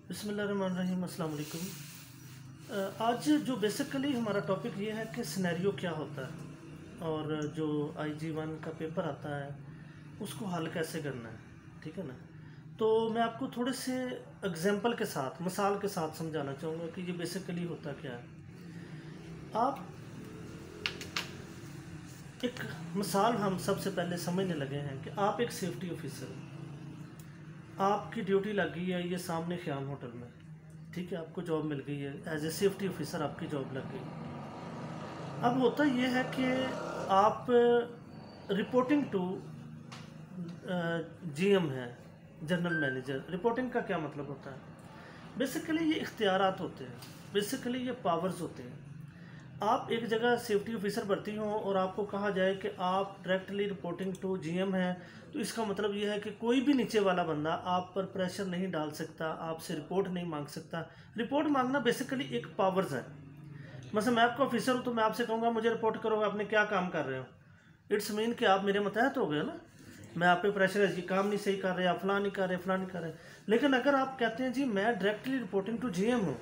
बिस्मिल्लाहिर्रहमानिर्रहीम, अस्सलाम वालेकुम। आज जो बेसिकली हमारा टॉपिक ये है कि सिनेरियो क्या होता है और जो IG1 का पेपर आता है उसको हल कैसे करना है, ठीक है ना। तो मैं आपको थोड़े से एग्जांपल के साथ, मिसाल के साथ समझाना चाहूँगा कि ये बेसिकली होता क्या है। आप एक मिसाल हम सबसे पहले समझने लगे हैं कि आप एक सेफ्टी ऑफिसर हैं, आपकी ड्यूटी लग गई है ये सामने ख़याम होटल में, ठीक है, आपको जॉब मिल गई है, एज ए सेफ्टी ऑफिसर आपकी जॉब लग गई। अब होता ये है कि आप रिपोर्टिंग टू GM है, जनरल मैनेजर। रिपोर्टिंग का क्या मतलब होता है? बेसिकली ये इख्तियारात होते हैं, बेसिकली ये पावर्स होते हैं। आप एक जगह सेफ्टी ऑफिसर भर्ती हों और आपको कहा जाए कि आप डायरेक्टली रिपोर्टिंग टू GM हैं, तो इसका मतलब ये है कि कोई भी नीचे वाला बंदा आप पर प्रेशर नहीं डाल सकता, आपसे रिपोर्ट नहीं मांग सकता। रिपोर्ट मांगना बेसिकली एक पावर्स है। मतलब मैं आपका ऑफिसर हूँ तो मैं आपसे कहूँगा मुझे रिपोर्ट करो आपने क्या काम कर रहे हो, इट्स मीन कि आप मेरे मतहत हो गए ना। मैं आप पे प्रेशर है जी, काम नहीं सही कर रहे, आप फलां नहीं कर रहे, फलां नहीं कर रहे। लेकिन अगर आप कहते हैं जी मैं डायरेक्टली रिपोर्टिंग टू GM हूँ,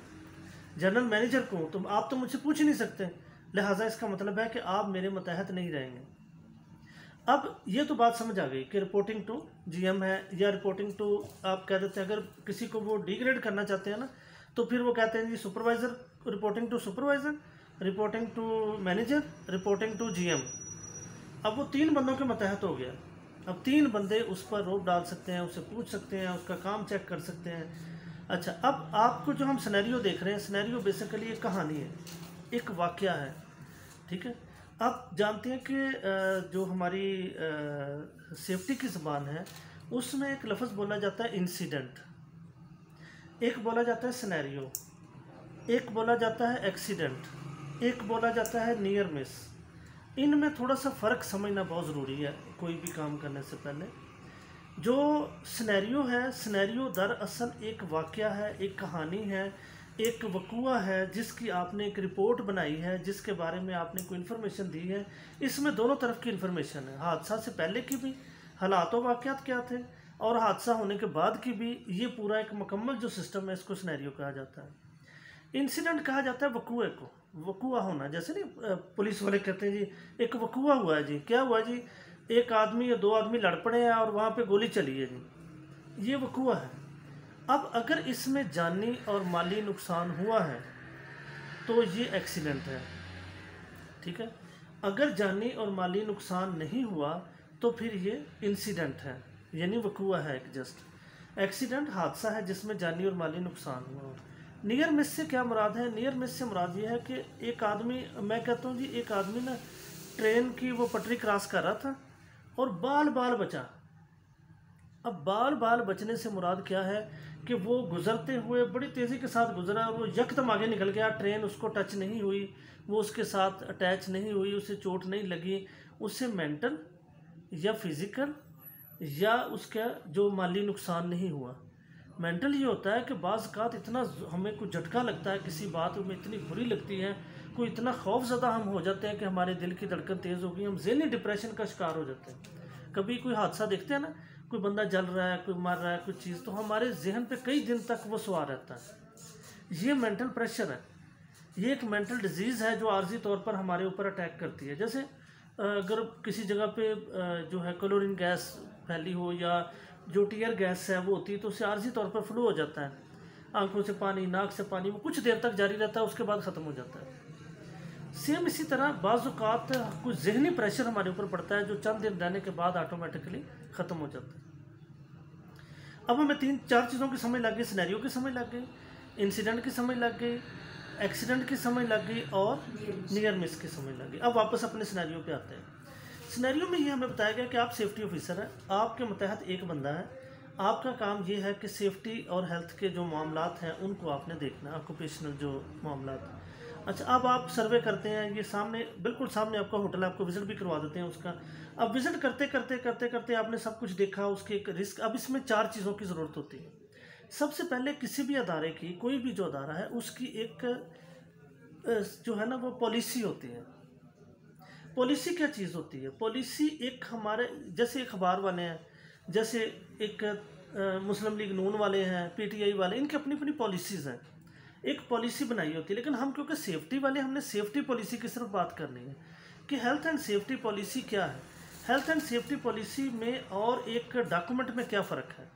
जनरल मैनेजर को, तो आप तो मुझसे पूछ ही नहीं सकते, लिहाजा इसका मतलब है कि आप मेरे मतहत नहीं रहेंगे। अब ये तो बात समझ आ गई कि रिपोर्टिंग टू GM है या रिपोर्टिंग टू, आप कह देते हैं अगर किसी को वो डिग्रेड करना चाहते हैं ना, तो फिर वो कहते हैं जी supervisor, reporting to supervisor, reporting to manager, reporting to GM। अब वो 3 बंदों के मतहत हो गया। अब 3 बंदे उस पर रोक डाल सकते हैं, उससे पूछ सकते हैं, उसका काम चेक कर सकते हैं। अच्छा, अब आपको जो हम सिनेरियो देख रहे हैं, सिनेरियो बेसिकली एक कहानी है, एक वाक़या है, ठीक है। आप जानते हैं कि जो हमारी सेफ्टी की ज़बान है उसमें एक लफ्ज़ बोला जाता है इंसिडेंट, एक बोला जाता है सिनेरियो, एक बोला जाता है एक्सीडेंट, एक बोला जाता है नियर मिस। इनमें थोड़ा सा फ़र्क समझना बहुत ज़रूरी है कोई भी काम करने से पहले। जो सिनेरियो है, सिनेरियो दरअसल एक वाक़या है, एक कहानी है, एक वक़ूआ है जिसकी आपने एक रिपोर्ट बनाई है, जिसके बारे में आपने कोई इन्फॉर्मेशन दी है। इसमें दोनों तरफ की इन्फॉर्मेशन है, हादसा से पहले की भी, हालात व वाक़यात क्या थे, और हादसा होने के बाद की भी। ये पूरा एक मुकम्मल जो सिस्टम है इसको सिनेरियो कहा जाता है। इंसिडेंट कहा जाता है वक़ूए को, वक़ूआ होना। जैसे नहीं पुलिस वाले कहते हैं जी एक वक़ूआ हुआ है जी, क्या हुआ जी, एक आदमी या 2 आदमी लड़ पड़े हैं और वहाँ पे गोली चली है जी, ये वक़ूआ है। अब अगर इसमें जानी और माली नुकसान हुआ है तो ये एक्सीडेंट है, ठीक है। अगर जानी और माली नुकसान नहीं हुआ तो फिर ये इंसिडेंट है, यानी वक़ूआ है एक जस्ट। एक्सीडेंट हादसा है जिसमें जानी और माली नुकसान हुआ। नियर मिस से क्या मुराद है? नियर मिस से मुराद ये है कि एक आदमी, मैं कहता हूँ जी एक आदमी ना ट्रेन की वो पटरी क्रॉस कर रहा था और बाल बाल बचा। अब बाल बाल बचने से मुराद क्या है कि वो गुजरते हुए बड़ी तेज़ी के साथ गुजरा, वो यकदम आगे निकल गया, ट्रेन उसको टच नहीं हुई, वो उसके साथ अटैच नहीं हुई, उसे चोट नहीं लगी, उससे मेंटल या फिज़िकल या उसका जो माली नुकसान नहीं हुआ। मेंटल ये होता है कि बाज़ औक़ात इतना हमें कुछ झटका लगता है, किसी बात में इतनी बुरी लगती है, कोई इतना खौफज़दा हम हो जाते हैं कि हमारे दिल की धड़कन तेज़ हो गई, हम ज़हनी डिप्रेशन का शिकार हो जाते हैं। कभी कोई हादसा देखते हैं ना, कोई बंदा जल रहा है, कोई मर रहा है, कोई चीज़, तो हमारे जहन पे कई दिन तक वो सवार रहता है। ये मेंटल प्रेशर है, ये एक मेंटल डिजीज़ है जो आर्जी तौर पर हमारे ऊपर अटैक करती है। जैसे अगर किसी जगह पे जो है क्लोरीन गैस फैली हो या जो टीयर गैस है वो होती है, तो उससे आर्जी तौर पर फ्लू हो जाता है, आंखों से पानी, नाक से पानी, वो कुछ देर तक जारी रहता है, उसके बाद ख़त्म हो जाता है। सेम इसी तरह बाज़ औक़ात कुछ ज़हनी प्रेशर हमारे ऊपर पड़ता है जो चंद दिन रहने के बाद ऑटोमेटिकली ख़त्म हो जाता है। अब हमें 3-4 चीज़ों की समझ लग गई, सिनेरियो की समझ लग गई, इंसिडेंट की समझ लग गई, एक्सीडेंट की समझ लग गई और नियर मिस की समझ लग गई। अब वापस अपने सिनेरियो पे आते हैं। सिनेरियो में ये हमें बताया गया कि आप सेफ्टी ऑफिसर हैं, आपके मतहत एक बंदा है, आपका काम ये है कि सेफ्टी और हेल्थ के जो मामलात हैं उनको आपने देखना है, ऑक्यूपेशनल जो मामलात। अच्छा, अब आप सर्वे करते हैं, ये सामने, बिल्कुल सामने आपका होटल है, आपको विज़िट भी करवा देते हैं उसका। अब विज़िट करते करते करते करते आपने सब कुछ देखा, उसके एक रिस्क। अब इसमें 4 चीज़ों की ज़रूरत होती है। सबसे पहले किसी भी अदारे की, कोई भी जो अदारा है उसकी एक जो है ना वो पॉलिसी होती है। पॉलिसी क्या चीज़ होती है? पॉलिसी एक हमारे जैसे अखबार वाले हैं, जैसे एक मुस्लिम लीग नून वाले हैं, पीटीआई वाले, इनकी अपनी अपनी पॉलिसीज़ हैं, एक पॉलिसी बनाई होती है। लेकिन हम क्योंकि सेफ्टी वाले, हमने सेफ्टी पॉलिसी की सिर्फ बात करनी है कि हेल्थ एंड सेफ्टी पॉलिसी क्या है, हेल्थ एंड सेफ्टी पॉलिसी में और एक डॉक्यूमेंट में क्या फ़र्क है।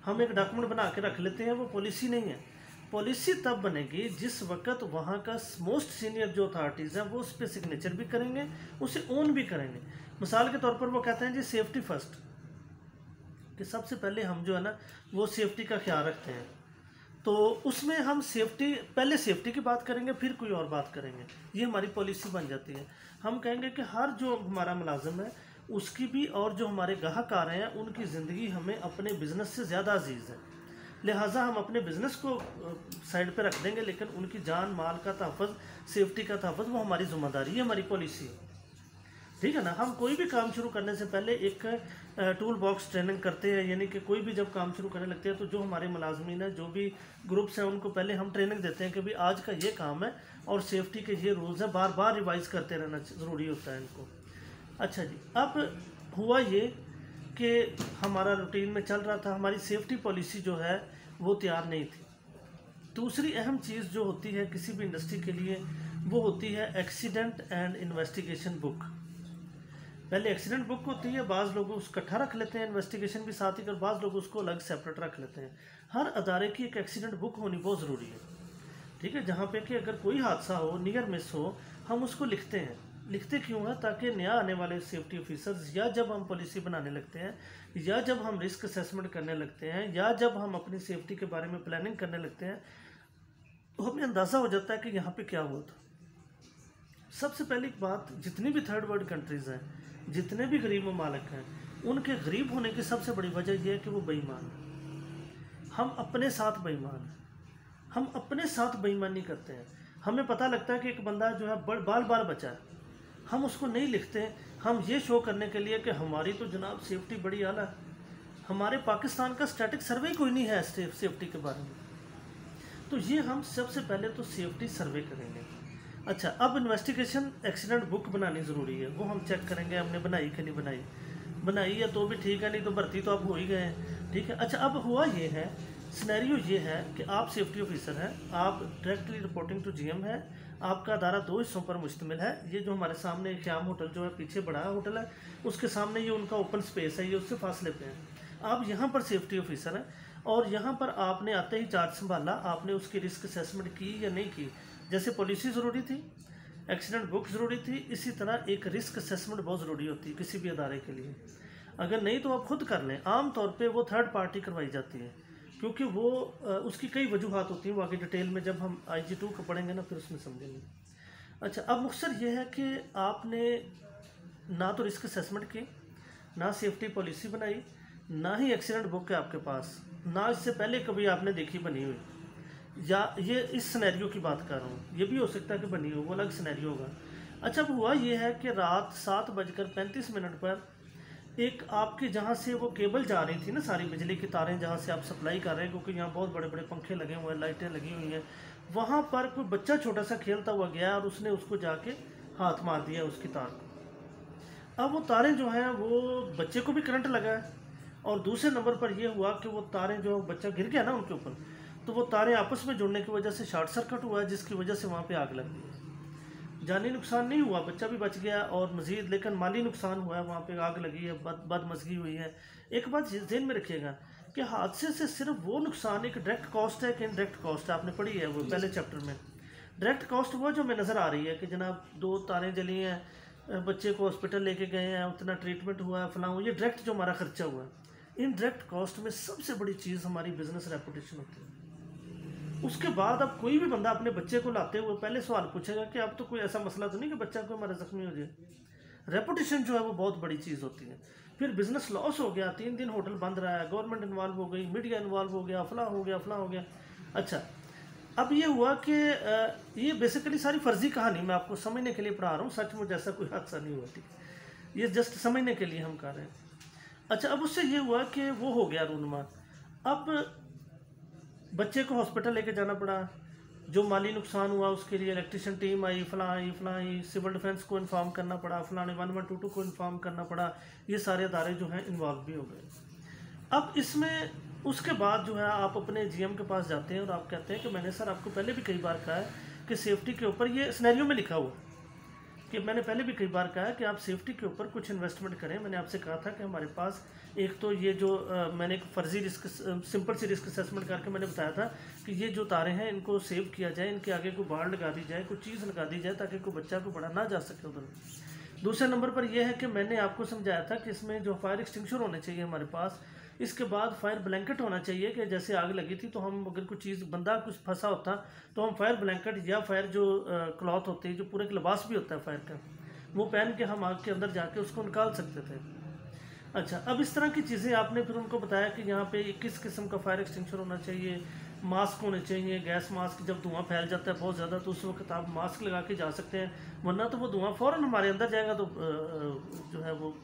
हम एक डॉक्यूमेंट बना के रख लेते हैं, वो पॉलिसी नहीं है। पॉलिसी तब बनेगी जिस वक्त वहाँ का मोस्ट सीनियर जो अथॉरिटीज़ हैं वो उस पर सिग्नेचर भी करेंगे, उसे ओन भी करेंगे। मिसाल के तौर पर वो कहते हैं जी सेफ्टी फर्स्ट, कि सबसे पहले हम जो है ना वो सेफ्टी का ख्याल रखते हैं, तो उसमें हम सेफ्टी, पहले सेफ्टी की बात करेंगे फिर कोई और बात करेंगे, ये हमारी पॉलिसी बन जाती है। हम कहेंगे कि हर जो हमारा मुलाजिम है उसकी भी और जो हमारे ग्राहक आ रहे हैं उनकी ज़िंदगी हमें अपने बिज़नेस से ज़्यादा अजीज़ है, लिहाजा हम अपने बिज़नेस को साइड पे रख देंगे, लेकिन उनकी जान माल का तहफ़्फ़ुज़, सेफ्टी का तहफ़्फ़ुज़ वो हमारी ज़िम्मेदारी है, हमारी पॉलिसी है। ठीक है ना। हम कोई भी काम शुरू करने से पहले एक टूल बॉक्स ट्रेनिंग करते हैं, यानी कि कोई भी जब काम शुरू करने लगते हैं तो जो हमारे मुलाजमीन हैं, जो भी ग्रुप्स हैं, उनको पहले हम ट्रेनिंग देते हैं कि भाई आज का ये काम है और सेफ्टी के ये रूल्स हैं, बार बार रिवाइज़ करते रहना ज़रूरी होता है इनको। अच्छा जी, अब हुआ ये कि हमारा रूटीन में चल रहा था, हमारी सेफ्टी पॉलिसी जो है वो तैयार नहीं थी। दूसरी अहम चीज़ जो होती है किसी भी इंडस्ट्री के लिए वो होती है एक्सीडेंट एंड इन्वेस्टिगेशन बुक। पहले एक्सीडेंट बुक होती है, बाज़ लोग उसको इकट्ठा रख लेते हैं, इन्वेस्टिगेशन भी साथ ही कर, बाज़ लोग उसको अलग सेपरेट रख लेते हैं। हर अदारे की एक एक्सीडेंट बुक होनी बहुत ज़रूरी है, ठीक है, जहाँ पे कि अगर कोई हादसा हो, नियर मिस हो, हम उसको लिखते हैं। लिखते क्यों है? ताकि नया आने वाले सेफ्टी ऑफिसर्स, या जब हम पॉलिसी बनाने लगते हैं, या जब हम रिस्क असेसमेंट करने लगते हैं, या जब हम अपनी सेफ्टी के बारे में प्लानिंग करने लगते हैं, तो हमें अंदाज़ा हो जाता है कि यहाँ पे क्या हुआ था। सबसे पहली बात, जितनी भी थर्ड वर्ल्ड कंट्रीज़ हैं, जितने भी गरीब ममालिक हैं, उनके गरीब होने की सबसे बड़ी वजह यह है कि वो बेईमान हैं। हम अपने साथ बेईमान हैं, हम अपने साथ बेईमानी करते हैं। हमें पता लगता है कि एक बंदा जो है बाल बाल बचा है, हम उसको नहीं लिखते, हम ये शो करने के लिए कि हमारी तो जनाब सेफ्टी बड़ी आला है। हमारे पाकिस्तान का स्टैटिक सर्वे कोई नहीं है सेफ्टी के बारे में, तो ये हम सबसे पहले तो सेफ्टी सर्वे करेंगे। अच्छा, अब इन्वेस्टिगेशन एक्सीडेंट बुक बनानी ज़रूरी है, वो हम चेक करेंगे हमने बनाई कि नहीं बनाई। बनाई है तो भी ठीक है, नहीं तो भर्ती तो आप हो ही गए हैं, ठीक है। अच्छा, अब हुआ ये है, सिनेरियो ये है कि आप सेफ्टी ऑफिसर हैं, आप डायरेक्टली रिपोर्टिंग टू जीएम है, आपका अदारा 2 हिस्सों पर मुश्तमिल है। ये जो हमारे सामने क़याम होटल जो है, पीछे बड़ा होटल है, उसके सामने ये उनका ओपन स्पेस है, ये उससे फासले पे है। आप यहाँ पर सेफ्टी ऑफिसर हैं और यहाँ पर आपने आते ही चार्ज संभाला, आपने उसकी रिस्क असेसमेंट की या नहीं की। जैसे पॉलिसी ज़रूरी थी, एक्सीडेंट बुक ज़रूरी थी, इसी तरह एक रिस्क असेसमेंट बहुत ज़रूरी होती है किसी भी अदारे के लिए। अगर नहीं तो आप खुद कर लें, आम तौर पे वो थर्ड पार्टी करवाई जाती है, क्योंकि वो उसकी कई वजूहात होती हैं, वो आगे डिटेल में जब हम IG2 को पढ़ेंगे ना फिर उसमें समझेंगे। अच्छा, अब मकसद ये है कि आपने ना तो रिस्क असेसमेंट की, ना सेफ्टी पॉलिसी बनाई, ना ही एक्सीडेंट बुक है आपके पास, ना इससे पहले कभी आपने देखी बनी हुई, या ये इस सिनेरियो की बात कर रहा हूँ, ये भी हो सकता है कि बनी हो, वो अलग सिनेरियो होगा। अच्छा, अब हुआ ये है कि रात 7:35 पर एक आपके जहाँ से वो केबल जा रही थी ना, सारी बिजली की तारें जहाँ से आप सप्लाई कर रहे हैं, क्योंकि यहाँ बहुत बड़े बड़े पंखे लगे हुए हैं, लाइटें लगी हुई हैं, वहाँ पर कोई बच्चा छोटा सा खेलता हुआ गया और उसने उसको जाके हाथ मार दिया उसकी तार को। अब वो तारें जो हैं वो बच्चे को भी करंट लगा है, और दूसरे नंबर पर यह हुआ कि वो तारें जो बच्चा गिर गया ना उनके ऊपर, तो वो तारें आपस में जुड़ने की वजह से शॉर्ट सर्किट हुआ है, जिसकी वजह से वहाँ पे आग लग गई। जानी नुकसान नहीं हुआ, बच्चा भी बच गया और मज़ीद, लेकिन माली नुकसान हुआ है, वहाँ पे आग लगी है, बदमज़गी हुई है। एक बात ज़हन में रखिएगा कि हादसे से सिर्फ वो नुकसान एक डायरेक्ट कॉस्ट है कि इनडायरेक्ट कॉस्ट है, आपने पढ़ी है वो पहले चैप्टर में। डायरेक्ट कॉस्ट वो जो हमें नज़र आ रही है कि जनाब 2 तारें जली हैं, बच्चे को हॉस्पिटल लेके गए हैं, उतना ट्रीटमेंट हुआ है, फलां, ये डायरेक्ट जो हमारा खर्चा हुआ है। इनडायरेक्ट कॉस्ट में सबसे बड़ी चीज़ हमारी बिजनेस रेपुटेशन होती है। उसके बाद अब कोई भी बंदा अपने बच्चे को लाते हुए पहले सवाल पूछेगा कि अब तो कोई ऐसा मसला तो नहीं कि बच्चा कोई हमारा ज़ख्मी हो जाए। रेपुटेशन जो है वो बहुत बड़ी चीज़ होती है। फिर बिजनेस लॉस हो गया, 3 दिन होटल बंद रहा है, गवर्नमेंट इन्वॉल्व हो गई, मीडिया इन्वॉल्व हो गया, फलां हो गया, फलां हो गया। अच्छा, अब ये हुआ कि ये बेसिकली सारी फर्जी कहानी मैं आपको समझने के लिए पढ़ा रहा हूँ, सचमुच ऐसा कोई हादसा नहीं हुआ, ठीक है, ये जस्ट समझने के लिए हम कर रहे हैं। अच्छा, अब उससे ये हुआ कि वो हो गया रूनमा। अब बच्चे को हॉस्पिटल लेके जाना पड़ा, जो माली नुकसान हुआ उसके लिए इलेक्ट्रिशियन टीम आई, फलां आई, सिविल डिफेंस को इन्फॉर्म करना पड़ा, फलाने 1122 को इन्फॉर्म करना पड़ा, ये सारे अदारे जो हैं इन्वॉल्व भी हो गए। अब इसमें उसके बाद जो है आप अपने जीएम के पास जाते हैं और आप कहते हैं कि मैंने सर आपको पहले भी कई बार कहा है कि सेफ्टी के ऊपर, ये सिनेरियो में लिखा हुआ कि मैंने पहले भी कई बार कहा है कि आप सेफ्टी के ऊपर कुछ इन्वेस्टमेंट करें। मैंने आपसे कहा था कि हमारे पास एक तो ये जो मैंने एक फर्जी रिस्क, सिंपल सी रिस्क असेसमेंट करके मैंने बताया था कि ये जो तारे हैं इनको सेव किया जाए, इनके आगे कोई बाड़ लगा दी जाए, कोई चीज़ लगा दी जाए ताकि कोई बच्चा को बड़ा ना जा सके उधर। दूसरे नंबर पर यह है कि मैंने आपको समझाया था कि इसमें जो फायर एक्सटिंग्विशर होने चाहिए हमारे पास, इसके बाद फायर ब्लैंकेट होना चाहिए कि जैसे आग लगी थी तो हम अगर कुछ चीज़, बंदा कुछ फंसा होता तो हम फायर ब्लैंकेट या फायर जो क्लॉथ होती है, जो पूरे लिबास भी होता है फायर का, वो पहन के हम आग के अंदर जाके उसको निकाल सकते थे। अच्छा, अब इस तरह की चीज़ें आपने फिर उनको बताया कि यहाँ पे किस किस्म का फायर एक्सटिंग्विशर होना चाहिए, मास्क होने चाहिए, गैस मास्क, जब धुआं फैल जाता है बहुत ज़्यादा तो उस वक्त आप मास्क लगा के जा सकते हैं, वरना तो वो धुआं फ़ौरन हमारे अंदर जाएगा तो जो है वो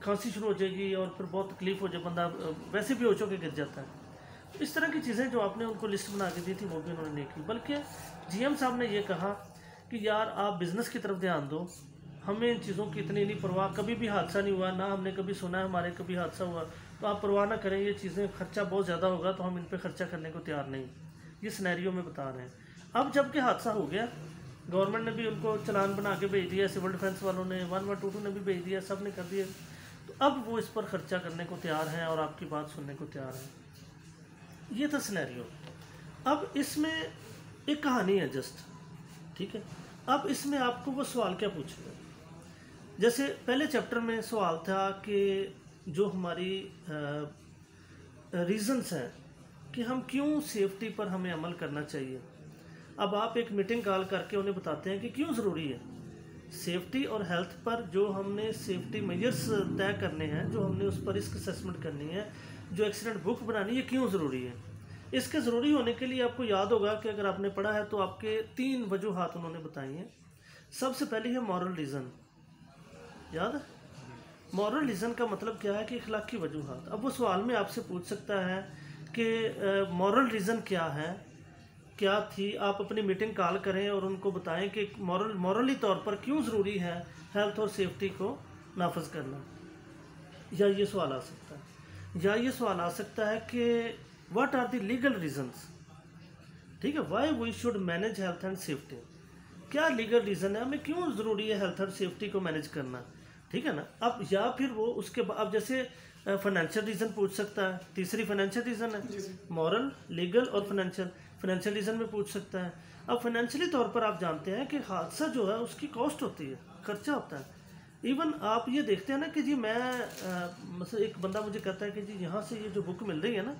खांसी शुरू हो जाएगी और फिर बहुत तकलीफ़ हो जाए, बंदा वैसे भी होचो के गिर जाता है। इस तरह की चीज़ें जो आपने उनको लिस्ट बना के दी थी वो भी उन्होंने नहीं की, बल्कि जीएम साहब ने ये कहा कि यार आप बिज़नेस की तरफ ध्यान दो, हमें इन चीज़ों की इतनी नहीं परवाह, कभी भी हादसा नहीं हुआ, ना हमने कभी सुना है हमारे कभी हादसा हुआ, तो आप परवाह ना करें, ये चीज़ें खर्चा बहुत ज़्यादा होगा तो हम इन पे खर्चा करने को तैयार नहीं। ये सिनेरियो में बता रहे हैं। अब जब कि हादसा हो गया, गवर्नमेंट ने भी उनको चालान बना के भेज दिया, सिविल डिफेंस वालों ने 1122 ने भी भेज दिया, सब ने कर दिया, तो अब वो इस पर खर्चा करने को तैयार हैं और आपकी बात सुनने को तैयार हैं। ये था सिनेरियो। अब इसमें एक कहानी है जस्ट, ठीक है। अब इसमें आपको वो सवाल क्या पूछेगा, जैसे पहले चैप्टर में सवाल था कि जो हमारी रीज़न्स हैं कि हम क्यों सेफ्टी पर हमें अमल करना चाहिए। अब आप एक मीटिंग कॉल करके उन्हें बताते हैं कि क्यों ज़रूरी है सेफ्टी और हेल्थ पर, जो हमने सेफ्टी मेजर्स तय करने हैं, जो हमने उस पर रिस्क असेसमेंट करनी है, जो एक्सीडेंट बुक बनानी है, क्यों ज़रूरी है। इसके ज़रूरी होने के लिए आपको याद होगा कि अगर आपने पढ़ा है तो आपके 3 वजूहात उन्होंने बताई हैं। सबसे पहली है मॉरल रीज़न, याद है? मॉरल रीज़न का मतलब क्या है कि अखलाकी वजूहात। अब वो सवाल में आपसे पूछ सकता है कि मॉरल रीज़न क्या है, क्या थी। आप अपनी मीटिंग कॉल करें और उनको बताएं कि मॉरली तौर पर क्यों ज़रूरी है हेल्थ और सेफ्टी को नाफज करना। या ये सवाल आ सकता है, या ये सवाल आ सकता है कि what are the legal reasons, ठीक है, why we should manage health and safety. क्या लीगल रीज़न है, हमें क्यों ज़रूरी है हेल्थ और सेफ्टी को मैनेज करना, ठीक है ना। अब या फिर वो उसके बाद, अब जैसे फाइनेंशियल रीज़न पूछ सकता है, तीसरी फाइनेंशियल रीज़न है, मॉरल, लीगल और फाइनेंशियल रीज़न में पूछ सकता है। अब फाइनेंशियली तौर पर आप जानते हैं कि हादसा जो है उसकी कॉस्ट होती है, खर्चा होता है। इवन आप ये देखते हैं ना कि जी मैं मतलब एक बंदा मुझे कहता है कि जी यहाँ से ये जो बुक मिल रही है ना,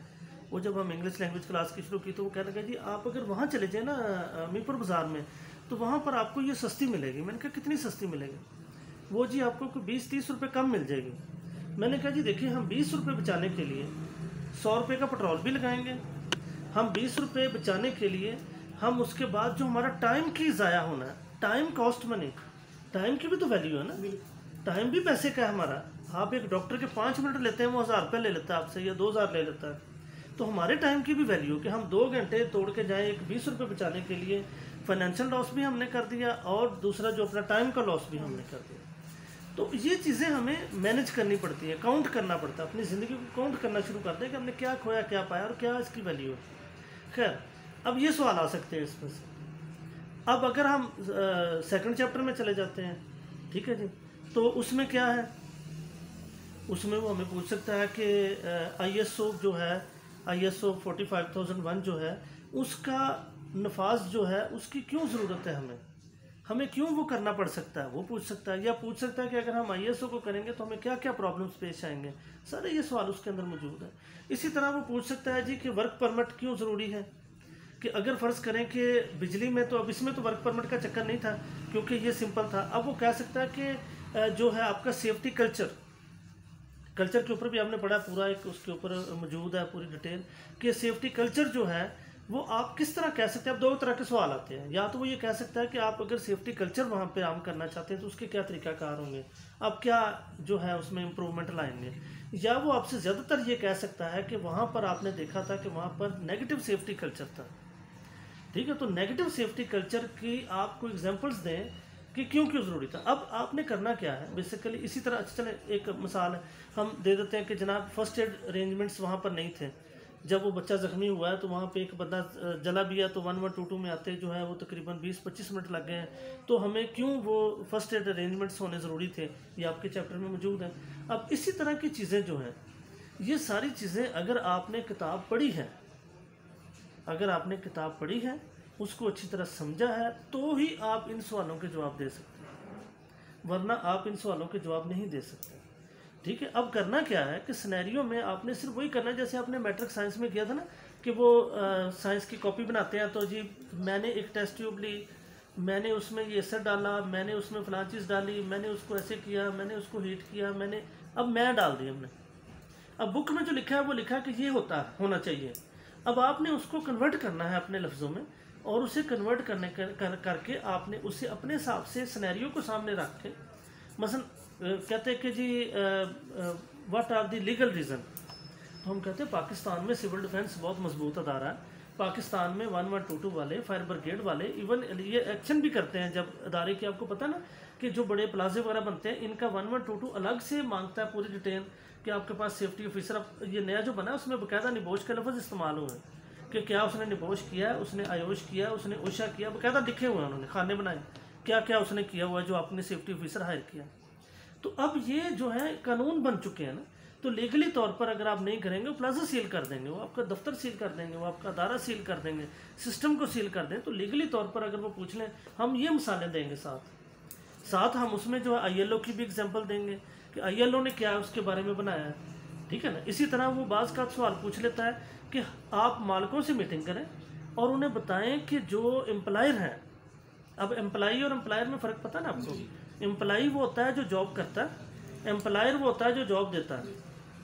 वो जब हम इंग्लिश लैंग्वेज क्लास की शुरू की तो वो कहने लगा जी आप अगर वहाँ चले जाए ना मीरपुर बाज़ार में तो वहाँ पर आपको ये सस्ती मिलेगी। मैंने कहा कितनी सस्ती मिलेगी? वो जी आपको 20-30 रुपये कम मिल जाएगी। मैंने कहा जी देखिए हम 20 रुपये बचाने के लिए 100 रुपये का पेट्रोल भी लगाएंगे, हम 20 रुपये बचाने के लिए हम उसके बाद जो हमारा टाइम की ज़ाया होना है, टाइम कॉस्ट मनी, टाइम की भी तो वैल्यू है ना, टाइम भी पैसे का है हमारा। आप एक डॉक्टर के 5 मिनट लेते हैं, वो 1000 रुपये ले लेता है आपसे या 2000 ले लेता है, तो हमारे टाइम की भी वैल्यू कि हम 2 घंटे तोड़ के जाएँ एक 20 रुपये बचाने के लिए, फाइनेंशियल लॉस भी हमने कर दिया और दूसरा जो अपना टाइम का लॉस भी हमने कर दिया। तो ये चीज़ें हमें मैनेज करनी पड़ती है, काउंट करना पड़ता है, अपनी ज़िंदगी को काउंट करना शुरू करते हैं कि हमने क्या खोया, क्या पाया और क्या इसकी वैल्यू है। खैर, अब ये सवाल आ सकते हैं इसमें से। अब अगर हम सेकंड चैप्टर में चले जाते हैं, ठीक है जी, तो उसमें क्या है, उसमें वो हमें पूछ सकता है कि ISO जो है, ISO 45001 जो है, उसका नफाज जो है उसकी क्यों ज़रूरत है, हमें क्यों वो करना पड़ सकता है, वो पूछ सकता है। या पूछ सकता है कि अगर हम ISO को करेंगे तो हमें क्या क्या प्रॉब्लम्स पेश आएंगे, सारे ये सवाल उसके अंदर मौजूद है। इसी तरह वो पूछ सकता है जी कि वर्क परमिट क्यों ज़रूरी है, कि अगर फ़र्ज़ करें कि बिजली में, तो अब इसमें तो वर्क परमिट का चक्कर नहीं था क्योंकि ये सिंपल था। अब वो कह सकता है कि जो है आपका सेफ्टी कल्चर के ऊपर भी आपने पढ़ा, पूरा एक उसके ऊपर मौजूद है पूरी डिटेल, कि सेफ्टी कल्चर जो है वो आप किस तरह कह सकते हैं। अब 2 तरह के सवाल आते हैं, या तो वो ये कह सकता है कि आप अगर सेफ्टी कल्चर वहाँ पे आम करना चाहते हैं तो उसके क्या तरीक़ाकार होंगे, आप क्या जो है उसमें इम्प्रूवमेंट लाएंगे। या वो आपसे ज़्यादातर ये कह सकता है कि वहाँ पर आपने देखा था कि वहाँ पर नेगेटिव सेफ्टी कल्चर था, ठीक है, तो नेगेटिव सेफ्टी कल्चर की आपको एग्जांपल्स दें कि क्यों क्यों ज़रूरी था। अब आपने करना क्या है बेसिकली, इसी तरह अच्छा चले एक मिसाल है हम दे देते हैं कि जनाब फर्स्ट एड अरेंजमेंट्स वहाँ पर नहीं थे। जब वो बच्चा ज़ख्मी हुआ है तो वहाँ पे एक बंदा जला भी है, तो 1122 में आते जो है वो तकरीबन 20-25 मिनट लग गए हैं। तो हमें क्यों वो फर्स्ट एड अरेंजमेंट्स होने ज़रूरी थे, ये आपके चैप्टर में मौजूद है। अब इसी तरह की चीज़ें जो हैं, ये सारी चीज़ें अगर आपने किताब पढ़ी है, अगर आपने किताब पढ़ी है, उसको अच्छी तरह समझा है, तो ही आप इन सवालों के जवाब दे सकते हैं, वरना आप इन सवालों के जवाब नहीं दे सकते। ठीक है, अब करना क्या है कि सिनेरियो में आपने सिर्फ वही करना है जैसे आपने मैट्रिक साइंस में किया था ना, कि वो साइंस की कॉपी बनाते हैं, तो जी मैंने एक टेस्ट ट्यूब ली, मैंने उसमें ये एसिड डाला, मैंने उसमें फलां चीज़ डाली, मैंने उसको ऐसे किया, मैंने उसको हीट किया, मैंने अब मैं डाल दी हमने। अब बुक में जो लिखा है वो लिखा है कि ये होना चाहिए। अब आपने उसको कन्वर्ट करना है अपने लफ्ज़ों में, और उसे कन्वर्ट करके आपने उसे अपने हिसाब से सिनेरियो को सामने रख के, मसलन कहते हैं कि जी what are the legal reason, तो हम कहते हैं पाकिस्तान में सिविल डिफेंस बहुत मजबूत अदारा है, पाकिस्तान में 1122 वाले, फायर ब्रिगेड वाले इवन ये एक्शन भी करते हैं जब अदारे की, आपको पता ना कि जो बड़े प्लाजे वगैरह बनते हैं इनका 1122 अलग से मांगता है पूरी डिटेल कि आपके पास सेफ्टी ऑफिसर। अब ये नया जो बना है उसमें बाकायदा निबोश के लफ्ज़ इस्तेमाल हुए हैं कि क्या उसने निबोश किया, उसने आयोश किया, उसने उषा किया, बाकायदा लिखे हुए हैं उन्होंने, खाने बनाए, क्या क्या उसने किया हुआ है जो आपने सेफ्टी ऑफिसर हायर किया। तो अब ये जो है कानून बन चुके हैं ना, तो लीगली तौर पर अगर आप नहीं करेंगे वो प्लाजा सील कर देंगे, वो आपका दफ्तर सील कर देंगे, वो आपका अदारा सील कर देंगे, सिस्टम को सील कर दें। तो लीगली तौर पर अगर वो पूछ लें, हम ये मिसालें देंगे, साथ हम उसमें जो है ILO की भी एग्जांपल देंगे कि ILO ने क्या उसके बारे में बनाया है। ठीक है ना, इसी तरह वो बाज़ का सवाल पूछ लेता है कि आप मालिकों से मीटिंग करें और उन्हें बताएं कि जो एम्प्लॉयर हैं, अब एम्प्लॉई और एम्प्लॉयर में फ़र्क पता है ना आपको, एम्प्लॉई वो होता है जो जॉब करता है, एम्प्लॉयर वो होता है जो जॉब देता है।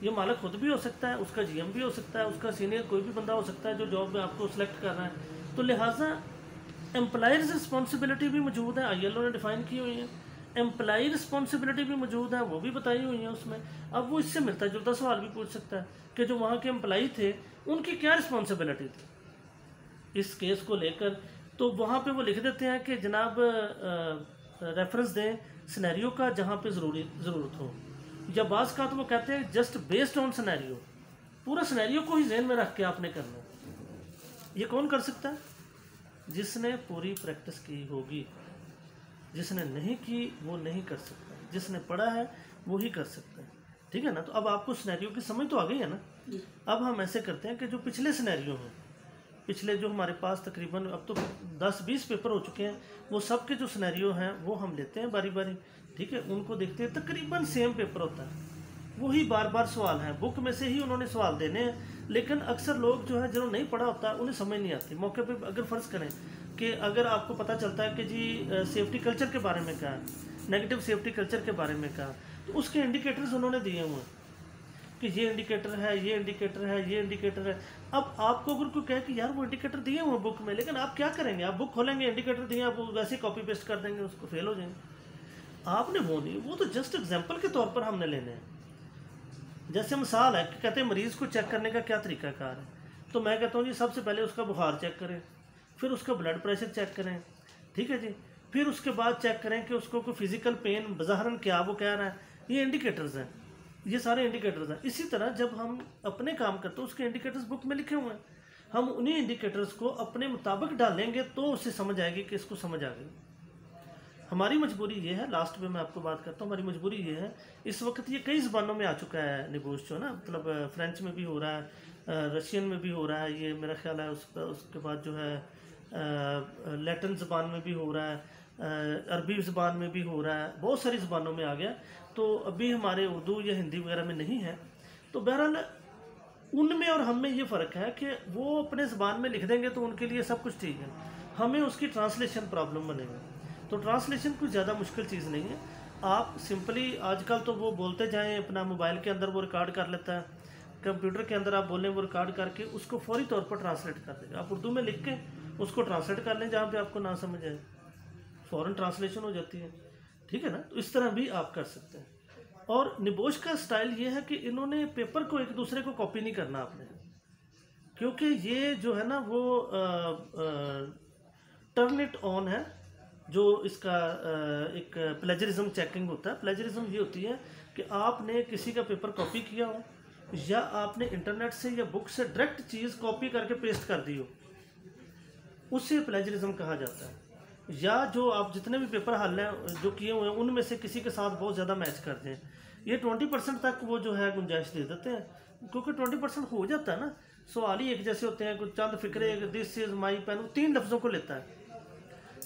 ये मालिक खुद भी हो सकता है, उसका GM भी हो सकता है, उसका सीनियर कोई भी बंदा हो सकता है जो जॉब में आपको सिलेक्ट कर रहा है। तो लिहाजा एम्प्लॉयर्स रिस्पॉन्सिबिलिटी भी मौजूद है, ILO ने डिफ़ाइन की हुई है, एम्प्लॉई रिस्पॉन्सिबिलिटी भी मौजूद है, वो भी बताई हुई है उसमें। अब वो इससे मिलता जुलता सवाल भी पूछ सकता है कि जो वहाँ के एम्प्लॉई थे उनकी क्या रिस्पॉन्सिबिलिटी थी इस केस को लेकर। तो वहाँ पे वो लिख देते हैं कि जनाब रेफरेंस दें सिनेरियो का जहाँ पे ज़रूरत हो, या बाज़ का तो वो कहते हैं जस्ट बेस्ड ऑन सिनेरियो, पूरा सिनेरियो को ही जहन में रख के आपने करना। ये कौन कर सकता है? जिसने पूरी प्रैक्टिस की होगी, जिसने नहीं की वो नहीं कर सकता, जिसने पढ़ा है वो ही कर सकता है। ठीक है ना, तो अब आपको सिनेरियो की समझ तो आ गई है ना। अब हम ऐसे करते हैं कि जो पिछले सिनेरियो हैं, पिछले जो हमारे पास तकरीबन अब तो 10-20 पेपर हो चुके हैं, वो सब के जो सिनेरियो हैं वो हम लेते हैं बारी बारी। ठीक है, उनको देखते हैं, तकरीबन सेम पेपर होता है, वही बार बार सवाल हैं, बुक में से ही उन्होंने सवाल देने हैं। लेकिन अक्सर लोग जो है जिन्होंने नहीं पढ़ा होता उन्हें समझ नहीं आती। मौके पे अगर फ़र्ज़ करें कि अगर आपको पता चलता है कि जी सेफ्टी कल्चर के बारे में क्या है, नेगेटिव सेफ्टी कल्चर के बारे में क्या, तो उसके इंडिकेटर्स उन्होंने दिए हुए हैं कि ये इंडिकेटर है, ये इंडिकेटर है, ये इंडिकेटर है। अब आपको अगर कोई कहे कि यार वो इंडिकेटर दिए हुए बुक में, लेकिन आप क्या करेंगे, आप बुक खोलेंगे, इंडिकेटर दिए, आप वैसे कॉपी पेस्ट कर देंगे, उसको फेल हो जाएंगे। आपने वो नहीं, वो तो जस्ट एग्जाम्पल के तौर पर हमने लेने हैं। जैसे मिसाल है कि कहते हैं मरीज़ को चेक करने का क्या तरीकाकार है, तो मैं कहता हूँ जी सबसे पहले उसका बुखार चेक करें, फिर उसका ब्लड प्रेशर चेक करें, ठीक है जी, फिर उसके बाद चेक करें कि उसको कोई फिज़िकल पेन बज़ाहरन क्या वो कह रहा है। ये इंडिकेटर्स हैं, ये सारे इंडिकेटर्स हैं। इसी तरह जब हम अपने काम करते हैं उसके इंडिकेटर्स बुक में लिखे हुए हैं, हम उन्हीं इंडिकेटर्स को अपने मुताबिक डालेंगे तो उसे समझ आएगी कि इसको समझ आ गई। हमारी मजबूरी ये है, लास्ट में मैं आपको बात करता हूँ, हमारी मजबूरी ये है, इस वक्त ये कई ज़बानों में आ चुका है निगोश जो ना, मतलब फ्रेंच में भी हो रहा है, रशियन में भी हो रहा है, ये मेरा ख्याल है उसके बाद जो है लैटिन ज़बान में भी हो रहा है, अरबी ज़बान में भी हो रहा है, बहुत सारी ज़बानों में आ गया। तो अभी हमारे उर्दू या हिंदी वगैरह में नहीं है। तो बहरहाल उनमें और हम में ये फ़र्क है कि वो अपने ज़बान में लिख देंगे तो उनके लिए सब कुछ ठीक है, हमें उसकी ट्रांसलेशन प्रॉब्लम बनेगी। तो ट्रांसलेशन कोई ज़्यादा मुश्किल चीज़ नहीं है, आप सिंपली आजकल तो वो बोलते जाएं, अपना मोबाइल के अंदर वो रिकॉर्ड कर लेता है, कंप्यूटर के अंदर आप बोलें वो रिकॉर्ड करके उसको फौरी तौर पर ट्रांसलेट कर देगा। आप उर्दू में लिख के उसको ट्रांसलेट कर लें जहाँ पे आपको ना समझ आए, फ़ौरन ट्रांसलेशन हो जाती है। ठीक है ना, तो इस तरह भी आप कर सकते हैं। और निबोश का स्टाइल ये है कि इन्होंने पेपर को एक दूसरे को कॉपी नहीं करना आपने, क्योंकि ये जो है ना वो टर्न इट ऑन है जो इसका एक प्लेजरिज्म चेकिंग होता है। प्लेजरिज्म ये होती है कि आपने किसी का पेपर कॉपी किया हो या आपने इंटरनेट से या बुक से डायरेक्ट चीज़ कॉपी करके पेस्ट कर दी हो, उसे प्लेजरिज्म कहा जाता है। या जो आप जितने भी पेपर हल हैं जो किए हुए हैं उनमें से किसी के साथ बहुत ज़्यादा मैच कर दें, ये 20% तक वो जो है गुंजाइश दे देते हैं, क्योंकि 20% हो जाता है ना। सवाल ही एक जैसे होते हैं, कुछ चंद फिक्रे, दिस इज़ माई पेन, 3 लफ्ज़ों को लेता है।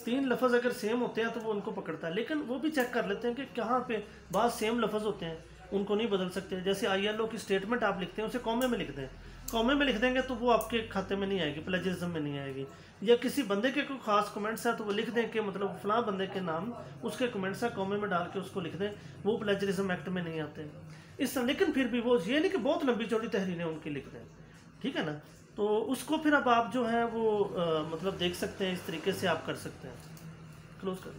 3 लफ्ज़ अगर सेम होते हैं तो वो उनको पकड़ता है, लेकिन वो भी चेक कर लेते हैं कि कहाँ पे बात सेम लफ्ज़ होते हैं, उनको नहीं बदल सकते। जैसे ILO की स्टेटमेंट आप लिखते हैं उसे कॉमे में लिख दें, कॉमे में लिख देंगे तो वो आपके खाते में नहीं आएगी, प्लेजरिज्म में नहीं आएगी। या किसी बंदे के कोई खास कमेंट्स है तो वो लिख दें कि मतलब फलां बंदे के नाम उसके कमेंट्स है, कॉमे में डाल के उसको लिख दें, वो प्लेजरिज्म एक्ट में नहीं आते इस तरह। लेकिन फिर भी वो ये नहीं कि बहुत लंबी चौड़ी तहरीरें उनकी लिख दें, ठीक है ना। तो उसको फिर अब आप जो है वो मतलब देख सकते हैं, इस तरीके से आप कर सकते हैं। क्लोज कर